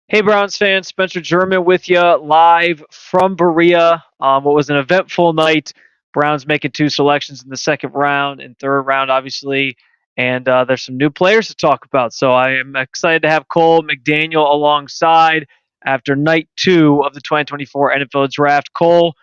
Hey, Browns fans, Spencer German with you live from Berea. What was an eventful night. Browns making two selections in the second round and third round, obviously. And there's some new players to talk about. So I am excited to have Cole McDaniel alongside after night two of the 2024 NFL Draft. Cole,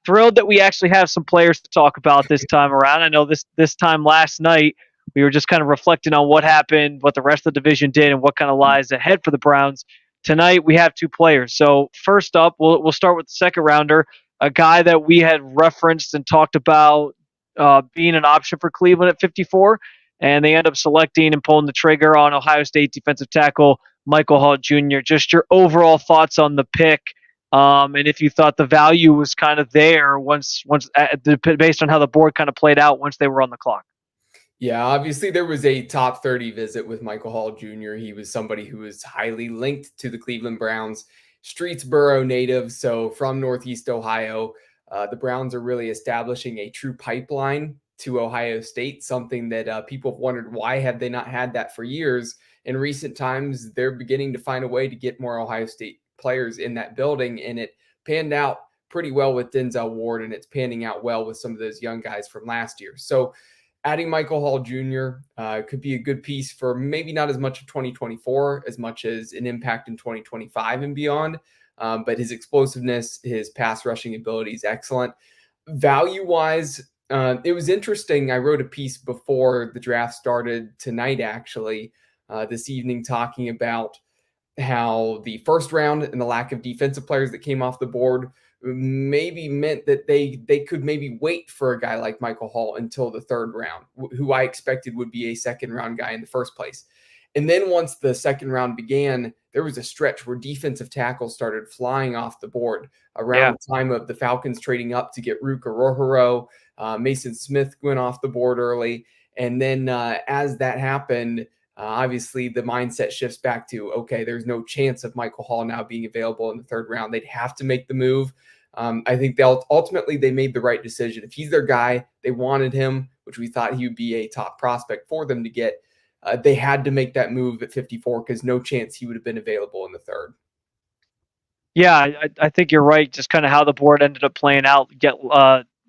thrilled that we actually have some players to talk about this time around. I know this time last night we were just kind of reflecting on what happened, what the rest of the division did, and what kind of lies ahead for the Browns. Tonight we have two players. So first up, we'll start with the second rounder, a guy that we had referenced and talked about being an option for Cleveland at 54, and they end up selecting and pulling the trigger on Ohio State defensive tackle Michael Hall Jr. Just your overall thoughts on the pick, and if you thought the value was kind of there once based on how the board kind of played out once they were on the clock. Yeah, obviously there was a top 30 visit with Michael Hall Jr. He was somebody who was highly linked to the Cleveland Browns, Streetsboro native, so from Northeast Ohio. The Browns are really establishing a true pipeline to Ohio State, something that people have wondered why have they not had that for years. In recent times, they're beginning to find a way to get more Ohio State players in that building, and it panned out pretty well with Denzel Ward, and it's panning out well with some of those young guys from last year. So adding Michael Hall Jr. Could be a good piece for maybe not as much of 2024 as much as an impact in 2025 and beyond. But his explosiveness, his pass rushing ability is excellent. Value wise, it was interesting. I wrote a piece before the draft started tonight, actually, this evening, talking about how the first round and the lack of defensive players that came off the board maybe meant that they could maybe wait for a guy like Michael Hall until the third round, who I expected would be a second round guy in the first place. And then once the second round began, there was a stretch where defensive tackles started flying off the board around Yeah. the time of the Falcons trading up to get Ruka Rohoro. Mason Smith went off the board early. And then as that happened, obviously, the mindset shifts back to, okay, there's no chance of Michael Hall now being available in the third round. They'd have to make the move. I think they made the right decision. If he's their guy, they wanted him, which we thought he would be a top prospect for them to get. They had to make that move at 54 because no chance he would have been available in the third. Yeah, I think you're right. Just kind of how the board ended up playing out. Get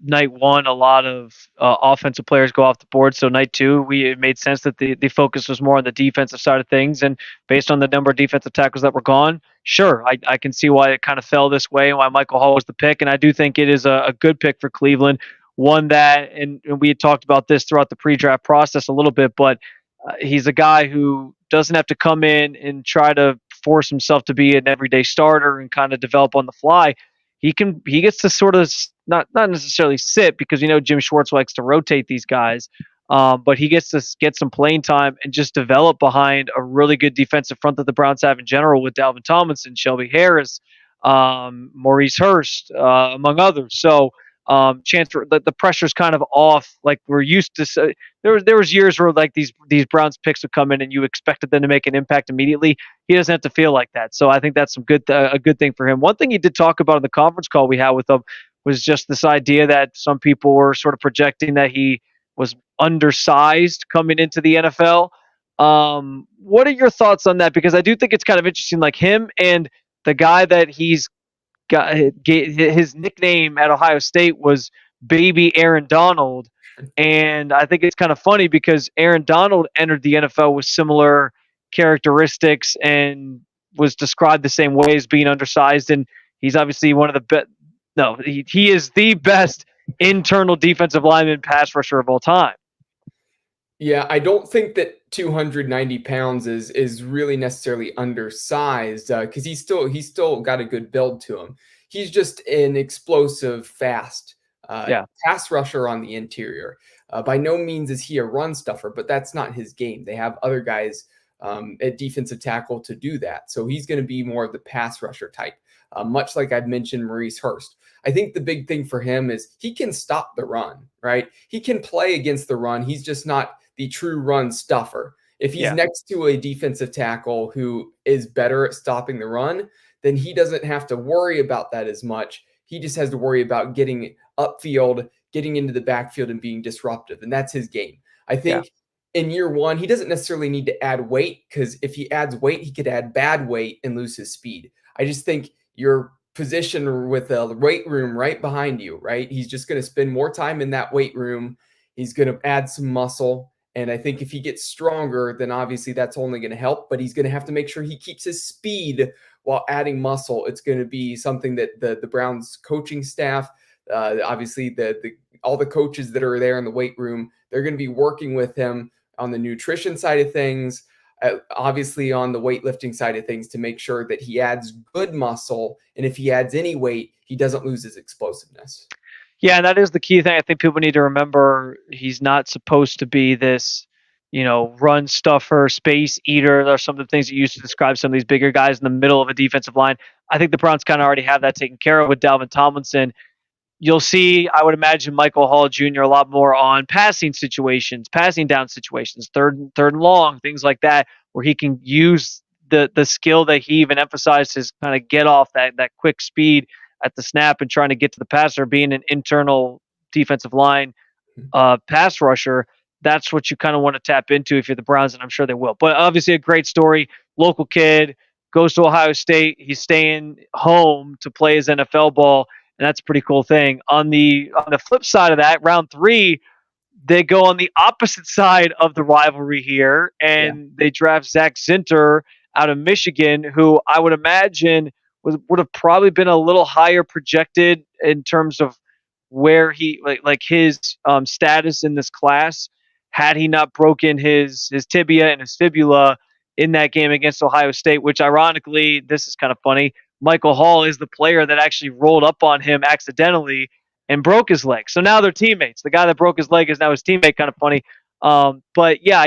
night one, a lot of offensive players go off the board. So night two, it made sense that the focus was more on the defensive side of things. And based on the number of defensive tackles that were gone, sure, I can see why it kind of fell this way and why Michael Hall was the pick. And I do think it is a good pick for Cleveland. One that, and we had talked about this throughout the pre-draft process a little bit, but he's a guy who doesn't have to come in and try to force himself to be an everyday starter and kind of develop on the fly. He gets to sort of not necessarily sit because Jim Schwartz likes to rotate these guys, but he gets to get some playing time and just develop behind a really good defensive front that the Browns have in general with Dalvin Tomlinson, Shelby Harris, Maurice Hurst, among others. So chance for the pressure's kind of off. Like we're used to. There was years where like these Browns picks would come in and you expected them to make an impact immediately. He doesn't have to feel like that. So I think that's a good thing for him. One thing he did talk about in the conference call we had with him was just this idea that some people were sort of projecting that he was undersized coming into the NFL. What are your thoughts on that? Because I do think it's kind of interesting, like him and the guy that he's got his nickname at Ohio State was Baby Aaron Donald, and I think it's kind of funny because Aaron Donald entered the NFL with similar characteristics and was described the same way as being undersized, and he's obviously one of the best. No, he is the best internal defensive lineman pass rusher of all time. Yeah, I don't think that 290 pounds is really necessarily undersized because he's still got a good build to him. He's just an explosive, fast Yeah, pass rusher on the interior. By no means is he a run stuffer, but that's not his game. They have other guys at defensive tackle to do that, so he's going to be more of the pass rusher type. Much like I've mentioned Maurice Hurst. I think the big thing for him is he can stop the run, right? He can play against the run. He's just not the true run stuffer. If he's yeah, next to a defensive tackle who is better at stopping the run, then he doesn't have to worry about that as much. He just has to worry about getting upfield, getting into the backfield, and being disruptive. And that's his game. I yeah. think in year one, he doesn't necessarily need to add weight because if he adds weight, he could add bad weight and lose his speed. I just think your position with a weight room right behind you, right? He's just going to spend more time in that weight room. He's going to add some muscle. And I think if he gets stronger, then obviously that's only going to help, but he's going to have to make sure he keeps his speed while adding muscle. It's going to be something that the Browns coaching staff, obviously the all the coaches that are there in the weight room, they're going to be working with him on the nutrition side of things, obviously on the weightlifting side of things to make sure that he adds good muscle. And if he adds any weight, he doesn't lose his explosiveness. Yeah, and that is the key thing. I think people need to remember he's not supposed to be this, run stuffer, space eater. There are some of the things that you used to describe some of these bigger guys in the middle of a defensive line. I think the Browns kind of already have that taken care of with Dalvin Tomlinson. You'll see, I would imagine, Michael Hall Jr. a lot more on passing situations, passing down situations, third and long, things like that, where he can use the skill that he even emphasized, his kind of get off that quick speed at the snap and trying to get to the passer, being an internal defensive line pass rusher. That's what you kind of want to tap into if you're the Browns, and I'm sure they will. But obviously, a great story. Local kid goes to Ohio State. He's staying home to play his NFL ball, and that's a pretty cool thing. On the flip side of that, round three, they go on the opposite side of the rivalry here, Yeah. and they draft Zach Zinter out of Michigan, who I would imagine would have probably been a little higher projected in terms of where he like his status in this class had he not broken his tibia and his fibula in that game against Ohio State, which ironically, this is kind of funny. Michael Hall is the player that actually rolled up on him accidentally and broke his leg. So now they're teammates. The guy that broke his leg is now his teammate. Kind of funny. But yeah,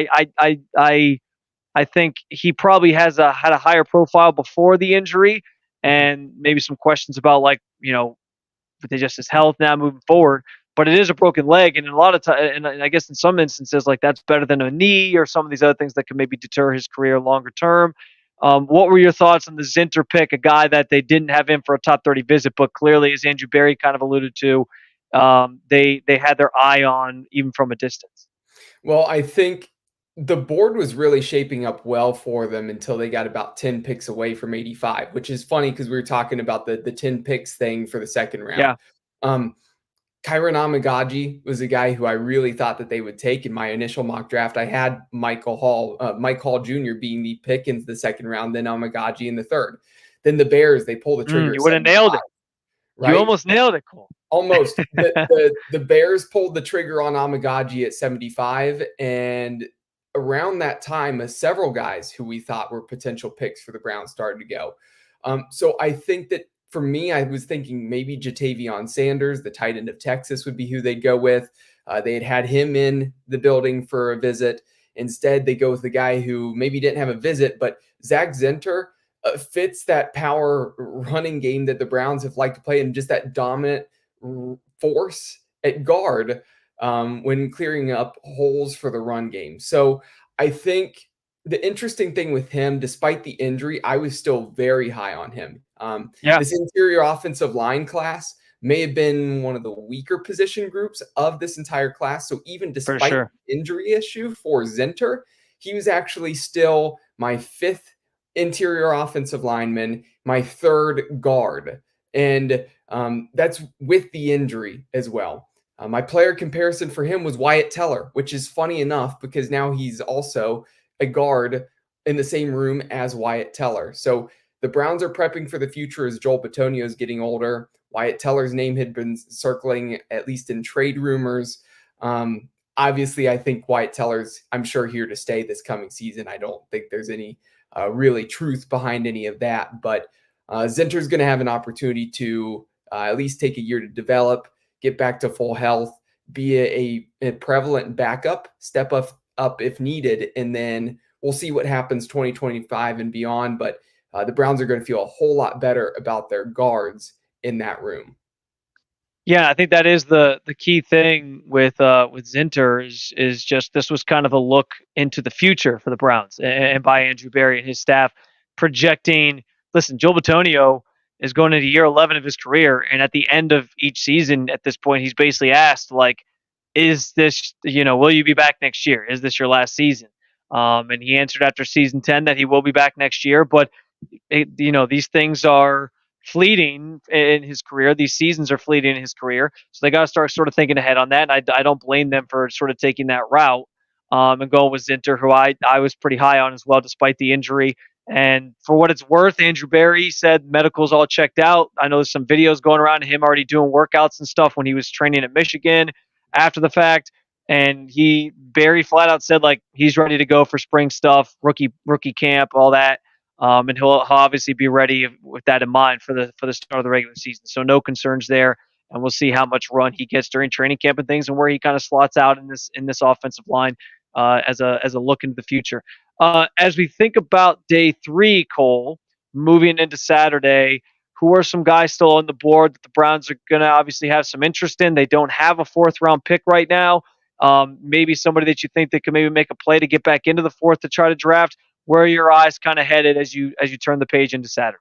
I think he probably had a higher profile before the injury, and maybe some questions about but they just his health now moving forward. But it is a broken leg, and in a lot of time, and I guess in some instances, like that's better than a knee or some of these other things that can maybe deter his career longer term. What were your thoughts on the Zinter pick, a guy that they didn't have in for a top 30 visit, but clearly, as Andrew Berry kind of alluded to, they had their eye on even from a distance. Well, I think the board was really shaping up well for them until they got about 10 picks away from 85, which is funny because we were talking about the 10 picks thing for the second round. Yeah, Um, Kyron Amagaji was a guy who I really thought that they would take in my initial mock draft. I had Mike Hall Jr. being the pick in the second round, then Amagaji in the third. Then the Bears, they pull the trigger at you would have 75, nailed it. You right? almost nailed it, Cole. Almost. The Bears pulled the trigger on Amagaji at 75, and around that time, several guys who we thought were potential picks for the Browns started to go. So I think that for me, I was thinking maybe Jatavion Sanders, the tight end of Texas, would be who they'd go with. They had him in the building for a visit. Instead, they go with the guy who maybe didn't have a visit, but Zach Zinter fits that power running game that the Browns have liked to play, and just that dominant force at guard when clearing up holes for the run game. So I think the interesting thing with him, despite the injury, I was still very high on him. Yeah, This interior offensive line class may have been one of the weaker position groups of this entire class. So even for despite sure. the injury issue for Zinter, he was actually still my fifth interior offensive lineman, my third guard. And that's with the injury as well. My player comparison for him was Wyatt Teller, which is funny enough because now he's also a guard in the same room as Wyatt Teller. So the Browns are prepping for the future as Joel Bitonio is getting older. Wyatt Teller's name had been circling, at least in trade rumors. Obviously, I think Wyatt Teller's, I'm sure, here to stay this coming season. I don't think there's any really truth behind any of that. But Zinter's going to have an opportunity to at least take a year to develop, get back to full health, be a prevalent backup, step up if needed, and then we'll see what happens 2025 and beyond. But the Browns are going to feel a whole lot better about their guards in that room. Yeah, I think that is the key thing with Zinter is just this was kind of a look into the future for the Browns and by Andrew Berry and his staff projecting. Listen, Joel Bitonio is going into year 11 of his career, and at the end of each season, at this point, he's basically asked like, is this, will you be back next year? Is this your last season? And he answered after season 10 that he will be back next year. But these things are fleeting in his career. These seasons are fleeting in his career. So they got to start sort of thinking ahead on that. And I don't blame them for sort of taking that route, and going with Zinter, who I was pretty high on as well, despite the injury. And for what it's worth, Andrew Barry said medical's all checked out. I know there's some videos going around of him already doing workouts and stuff when he was training at Michigan after the fact. And Barry flat out said like he's ready to go for spring stuff, rookie camp, all that. And he'll obviously be ready with that in mind for the start of the regular season. So no concerns there, and we'll see how much run he gets during training camp and things, and where he kind of slots out in this offensive line, as a look into the future. As we think about day 3, Cole, moving into Saturday, who are some guys still on the board that the Browns are going to obviously have some interest in? They don't have a 4th-round pick right now. Maybe somebody that you think that could maybe make a play to get back into the 4th to try to draft. Where are your eyes kind of headed as you turn the page into Saturday?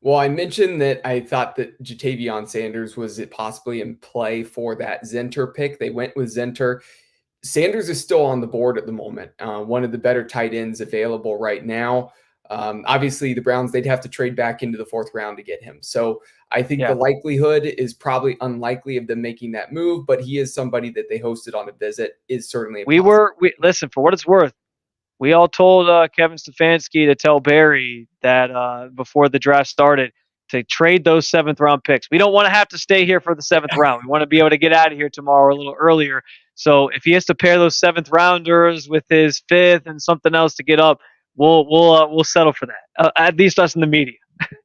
Well, I mentioned that I thought that Jatavion Sanders was it possibly in play for that Zinter pick. They went with Zinter. Sanders is still on the board at the moment. One of the better tight ends available right now. Obviously, the Browns, they'd have to trade back into the 4th round to get him. So I think the Yeah, likelihood is probably unlikely of them making that move, but he is somebody that they hosted on a visit, is certainly a possibility. we listen, for what it's worth. We all told Kevin Stefanski to tell Barry that before the draft started to trade those 7th-round picks. We don't want to have to stay here for the 7th round. We want to be able to get out of here tomorrow a little earlier. So if he has to pair those 7th-rounders with his 5th and something else to get up, we'll settle for that. At least us in the media.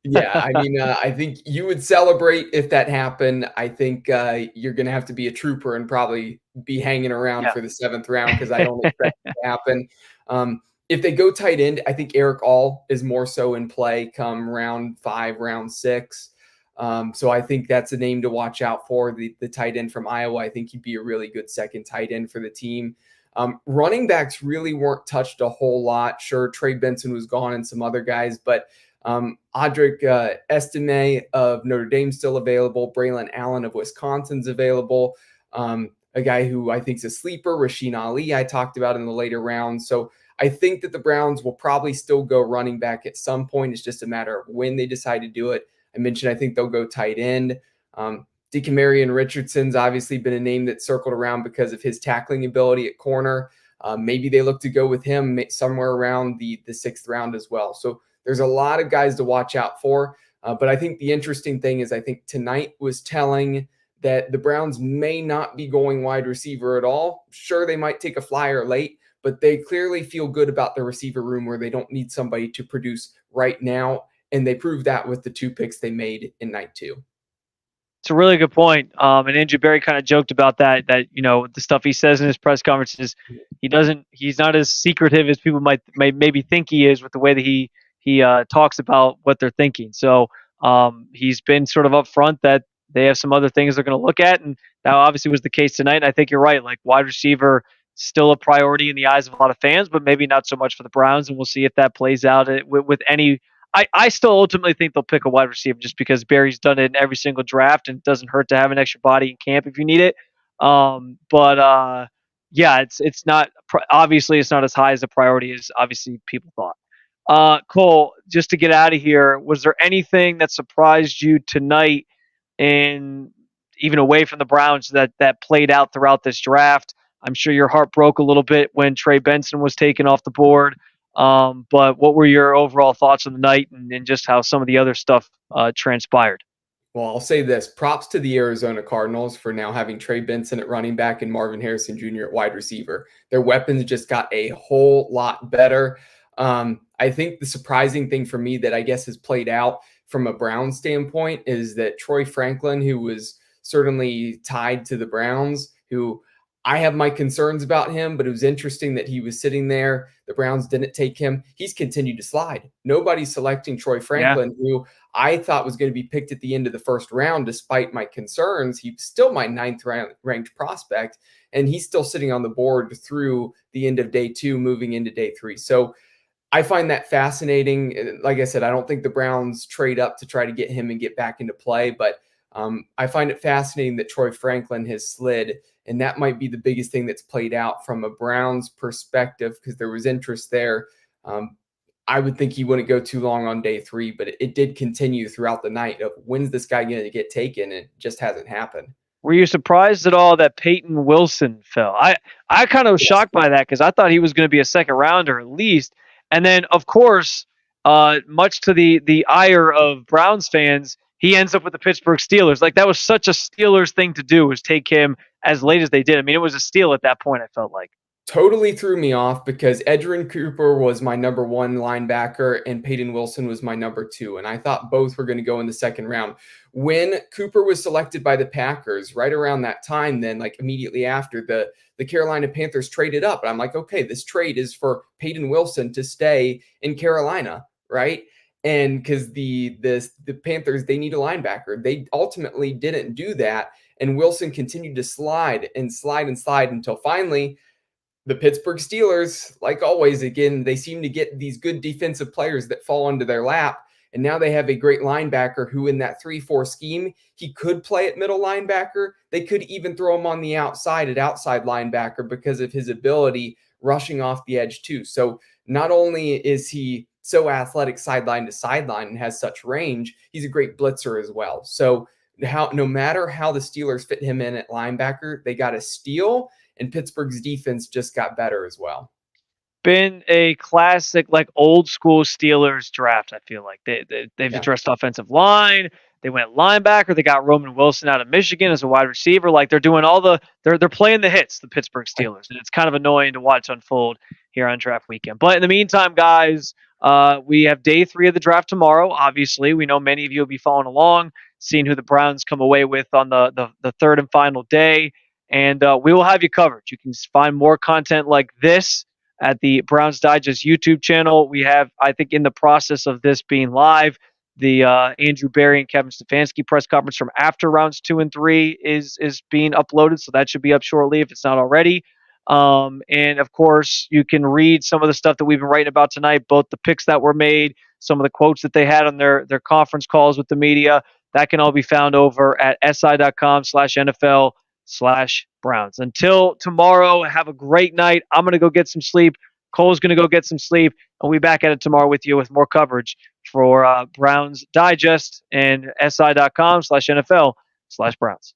Yeah, I mean, I think you would celebrate if that happened. I think you're going to have to be a trooper and probably be hanging around Yeah. for the 7th round because I don't expect it to happen. If they go tight end, I think Eric All is more so in play come round 5, round 6. So I think that's a name to watch out for. The tight end from Iowa, I think he'd be a really good second tight end for the team. Running backs really weren't touched a whole lot. Sure, Trey Benson was gone and some other guys, but Audric Estime of Notre Dame still available. Braylon Allen of Wisconsin's available. A guy who I think is a sleeper, Rasheen Ali, I talked about in the later rounds. So I think that the Browns will probably still go running back at some point. It's just a matter of when they decide to do it. I mentioned I think they'll go tight end. Deacon Richardson's obviously been a name that circled around because of his tackling ability at corner. Maybe they look to go with him somewhere around the 6th round as well. So there's a lot of guys to watch out for. But I think the interesting thing is I think tonight was telling that the Browns may not be going wide receiver at all. Sure, they might take a flyer late, but they clearly feel good about the receiver room where they don't need somebody to produce right now. And they proved that with the 2 picks they made in night 2. It's a really good point. And Andrew Barry kind of joked about that the stuff he says in his press conferences, he's not as secretive as people might maybe think he is with the way that he talks about what they're thinking. So he's been sort of upfront that they have some other things they're going to look at, and that obviously was the case tonight. And I think you're right. Like wide receiver, still a priority in the eyes of a lot of fans, but maybe not so much for the Browns. And we'll see if that plays out with any. I still ultimately think they'll pick a wide receiver just because Barry's done it in every single draft, and it doesn't hurt to have an extra body in camp if you need it. But yeah, it's not obviously it's not as high as a priority as obviously people thought. Cole, just to get out of here, was there anything that surprised you tonight, in even away from the Browns, that played out throughout this draft? I'm sure your heart broke a little bit when Trey Benson was taken off the board. But what were your overall thoughts on the night, and just how some of the other stuff transpired? Well, I'll say this. Props to the Arizona Cardinals for now having Trey Benson at running back and Marvin Harrison Jr. at wide receiver. Their weapons just got a whole lot better. I think the surprising thing for me that I guess has played out from a Brown standpoint is that Troy Franklin, who was certainly tied to the Browns, who I have my concerns about him, but it was interesting that he was sitting there. The Browns didn't take him. He's continued to slide. Nobody's selecting Troy Yeah, Franklin, who I thought was going to be picked at the end of the 1st round, despite my concerns. He's still my 9th ranked prospect, and he's still sitting on the board through the end of day 2, moving into day 3. So I find that fascinating. Like I said, I don't think the Browns trade up to try to get him and get back into play, but I find it fascinating that Troy Franklin has slid And that might be the biggest thing that's played out from a Browns perspective, because there was interest there. I would think he wouldn't go too long on day 3, but it did continue throughout the night of when's this guy going to get taken? And it just hasn't happened. Were you surprised at all that Peyton Wilson fell? I kind of was Yes. shocked by that because I thought he was going to be a second rounder at least. And then, of course, much to the ire of Browns fans, he ends up with the Pittsburgh Steelers. Like, that was such a Steelers thing to do, was take him as late as they did. I mean, it was a steal at that point, I felt like. Totally threw me off because Edgerrin Cooper was my number 1 linebacker and Peyton Wilson was my number 2. And I thought both were going to go in the second round. When Cooper was selected by the Packers, right around that time, then like immediately after, the Carolina Panthers traded up. And I'm like, okay, this trade is for Peyton Wilson to stay in Carolina, right? And because the Panthers, they need a linebacker. They ultimately didn't do that. And Wilson continued to slide and slide and slide until finally the Pittsburgh Steelers, like always, again, they seem to get these good defensive players that fall into their lap. And now they have a great linebacker who, in that 3-4 scheme, he could play at middle linebacker. They could even throw him on the outside at outside linebacker because of his ability rushing off the edge, too. So not only is he so athletic sideline to sideline and has such range, he's a great blitzer as well. So no matter how the Steelers fit him in at linebacker, they got a steal. And Pittsburgh's defense just got better as well. Been a classic, like, old school Steelers draft. I feel like they've Yeah. addressed offensive line. They went linebacker. They got Roman Wilson out of Michigan as a wide receiver. Like, they're doing they're playing the hits, the Pittsburgh Steelers, and it's kind of annoying to watch unfold here on draft weekend. But in the meantime, guys, we have day 3 of the draft tomorrow. Obviously, we know many of you will be following along, seeing who the Browns come away with on the third and final day. And we will have you covered. You can find more content like this at the Browns Digest YouTube channel. We have, I think, in the process of this being live, the Andrew Berry and Kevin Stefanski press conference from after rounds 2 and 3 is being uploaded, so that should be up shortly if it's not already. And of course, you can read some of the stuff that we've been writing about tonight, both the picks that were made, some of the quotes that they had on their conference calls with the media. That can all be found over at si.com/NFL/Browns. Until tomorrow, have a great night. I'm going to go get some sleep. Cole's going to go get some sleep. And we'll be back at it tomorrow with you with more coverage for Browns Digest and si.com/NFL/Browns.